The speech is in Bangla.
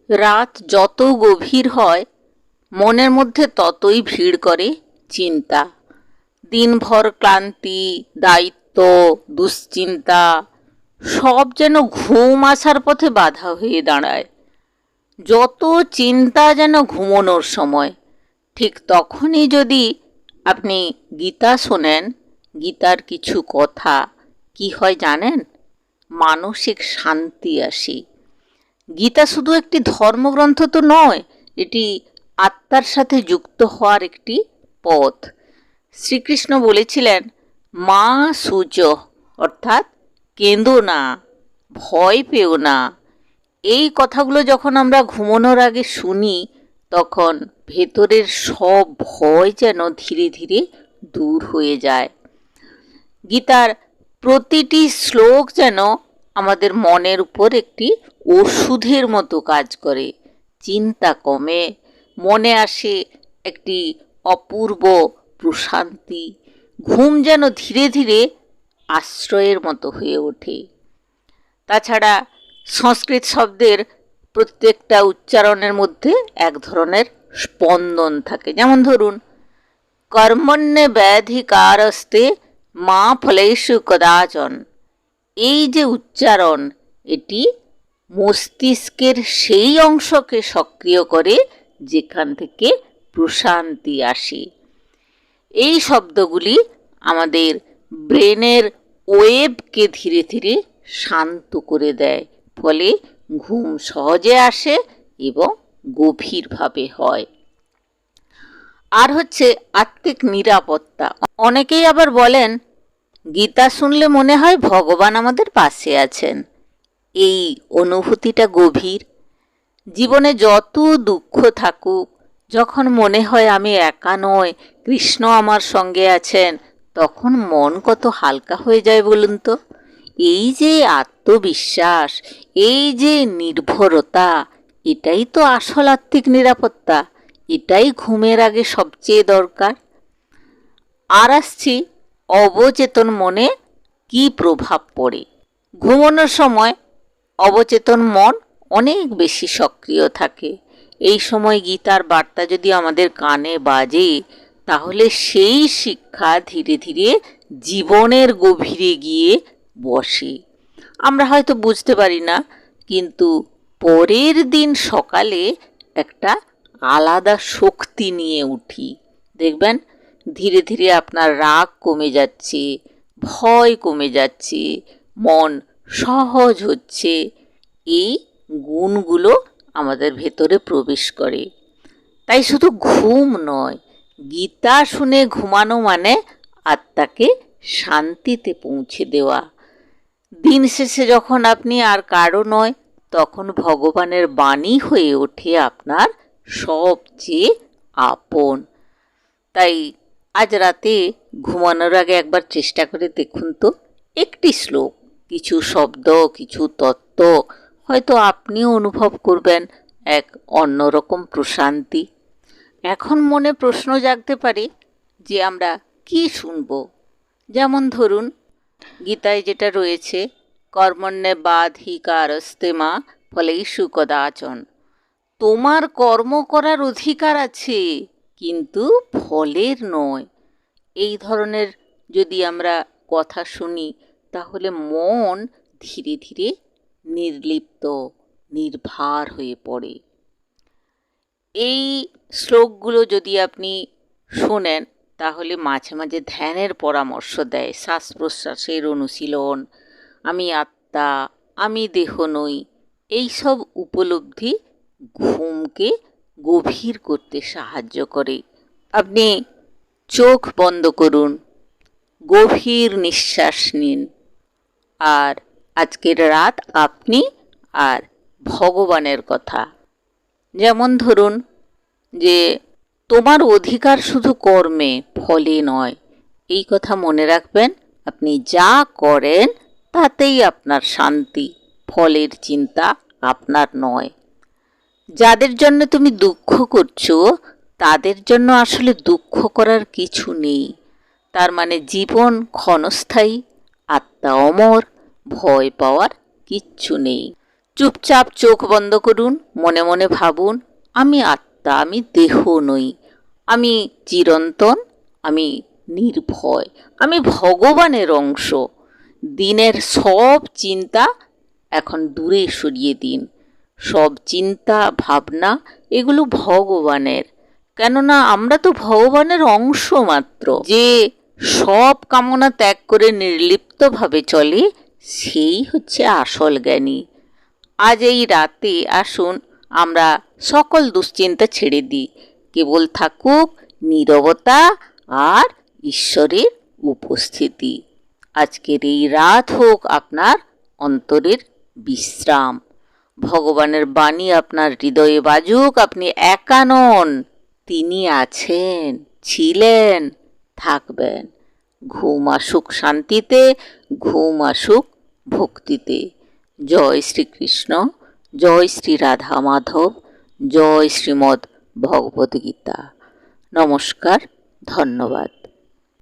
রাত যত গভীর হয় মনের মধ্যে ততই ভিড় করে চিন্তা। দিনভর ক্লান্তি, দায়িত্ব, দুশ্চিন্তা সব যেন ঘুম আসার পথে বাধা হয়ে দাঁড়ায়। যত চিন্তা যেন ঘুমানোর সময়। ঠিক তখনই যদি আপনি গীতা শোনেন, গীতার কিছু কথা, কি হয় জানেন? মানসিক শান্তি আসে। গীতা শুধু একটি ধর্মগ্রন্থ তো নয়, এটি আত্মার সাথে যুক্ত হওয়ার একটি পথ। শ্রীকৃষ্ণ বলেছিলেন, মা সূর্য, অর্থাৎ কেঁদো না, ভয় পেও না। এই কথাগুলো যখন আমরা ঘুমানোর আগে শুনি, তখন ভেতরের সব ভয় যেন ধীরে ধীরে দূর হয়ে যায়। গীতার প্রতিটি শ্লোক যেন আমাদের মনের উপর একটি ওষুধের মতো কাজ করে। চিন্তা কমে, মনে আসে একটি অপূর্ব প্রশান্তি। ঘুম যেন ধীরে ধীরে আশ্রয়ের মতো হয়ে ওঠে। তাছাড়া সংস্কৃত শব্দের প্রত্যেকটা উচ্চারণের মধ্যে এক ধরনের স্পন্দন থাকে। যেমন ধরুন, কর্মণ্যে ব্যাধিকারস্তে মা ফলেষু কদাচন। এই যে উচ্চারণ, এটি মস্তিষ্কের সেই অংশকে সক্রিয় করে যেখান থেকে প্রশান্তি আসে। এই শব্দগুলি আমাদের ব্রেনের ওয়েবকে ধীরে ধীরে শান্ত করে দেয়, ফলে ঘুম সহজে আসে এবং গভীরভাবে হয়। আর হচ্ছে আত্মিক নিরাপত্তা। অনেকেই আবার বলেন, গীতা শুনলে মনে হয় ভগবান আমাদের পাশে আছেন। এই অনুভূতিটা গভীর। জীবনে যত দুঃখ থাকুক, যখন মনে হয় আমি একা নয়, কৃষ্ণ আমার সঙ্গে আছেন, তখন মন কত হালকা হয়ে যায় বলুন তো। এই যে আত্মবিশ্বাস, এই যে নির্ভরতা, এটাই তো আসল আত্মিক নিরাপত্তা। এটাই ঘুমের আগে সবচেয়ে দরকার। আর আসছি অবচেতন মনে কি প্রভাব পড়ে। ঘুমানোর সময় অবচেতন মন অনেক বেশি সক্রিয় থাকে। এই সময় গীতার বার্তা যদি আমাদের কানে বাজে, তাহলে সেই শিক্ষা ধীরে ধীরে জীবনের গভীরে গিয়ে বসে। আমরা হয়তো বুঝতে পারি না, কিন্তু পরের দিন সকালে একটা আলাদা শক্তি নিয়ে উঠি। দেখবেন ধীরে ধীরে আপনার রাগ কমে যাচ্ছে, ভয় কমে যাচ্ছে, মন সহজ হচ্ছে। এই গুণগুলো আমাদের ভেতরে প্রবেশ করে। তাই শুধু ঘুম নয়, গীতা শুনে ঘুমানো মানে আত্মাকে শান্তিতে পৌঁছে দেওয়া। দিন শেষে যখন আপনি আর কারো নয়, তখন ভগবানের বাণী হয়ে ওঠে আপনার সবচেয়ে আপন। তাই আজ রাতে ঘুমানোর আগে একবার চেষ্টা করে দেখুন তো, একটি শ্লোক, কিছু শব্দ, কিছু তত্ত্ব, হয়তো আপনিও অনুভব করবেন এক অন্যরকম প্রশান্তি। এখন মনে প্রশ্ন জাগতে পারে যে আমরা কি শুনব। যেমন ধরুন, গীতায় যেটা রয়েছে, কর্মণ্যে বাধিকারস্তে মা ফলেষু কদাচন। তোমার কর্ম করার অধিকার আছে, কিন্তু ফলের নয়। এই ধরনের যদি আমরা কথা শুনি, তাহলে মন ধীরে ধীরে নির্লিপ্ত, নির্ভার হয়ে পড়ে। এই শ্লোকগুলো যদি আপনি শোনেন, তাহলে মাঝে মাঝে ধ্যানের পরামর্শ দেয়, শ্বাস প্রশ্বাসের অনুশীলন, আমি আত্মা, আমি দেহ নই, এইসব উপলব্ধি ঘুমকে গভীর করতে সাহায্য করে। আপনি চোখ বন্ধ করুন, গভীর নিঃশ্বাস নিন, আর আজকের রাত আপনি আর ভগবানের কথা। যেমন ধরুন যে, তোমার অধিকার শুধু কর্মে, ফলে নয়। এই কথা মনে রাখবেন। আপনি যা করেন তাতেই আপনার শান্তি, ফলের চিন্তা আপনার নয়। যাদের জন্য তুমি দুঃখ করছো, তাদের জন্য আসলে দুঃখ করার কিছু নেই। তার মানে জীবন ক্ষণস্থায়ী, আত্মা অমর, ভয় পাওয়ার কিচ্ছু নেই। চুপচাপ চোখ বন্ধ করুন, মনে মনে ভাবুন, আমি আত্মা, আমি দেহ নই, আমি চিরন্তন, আমি নির্ভয়, আমি ভগবানের অংশ। দিনের সব চিন্তা এখন দূরে সরিয়ে দিন। সব চিন্তা ভাবনা এগুলো ভগবানের, কেননা আমরা তো ভগবানের অংশ মাত্র। যে সব কামনা ত্যাগ করে নির্লিপ্তভাবে চলে, সেই হচ্ছে আসল জ্ঞানী। আজ এই রাতে আসুন আমরা সকল দুশ্চিন্তা ছেড়ে দিই, কেবল থাকুক নীরবতা আর ঈশ্বরের উপস্থিতি। আজকের এই রাত হোক আপনার অন্তরের বিশ্রাম। ভগবানের বাণী আপনার হৃদয়ে বাজুক, আপনি একা নন, তিনি আছেন, ছিলেন, থাকবেন। ঘুম আসুক শান্তিতে, ঘুম আসুক ভক্তিতে। জয় শ্রীকৃষ্ণ, জয় শ্রী রাধা মাধব, জয় শ্রীমদ্ ভগবদ্গীতা। নমস্কার, ধন্যবাদ।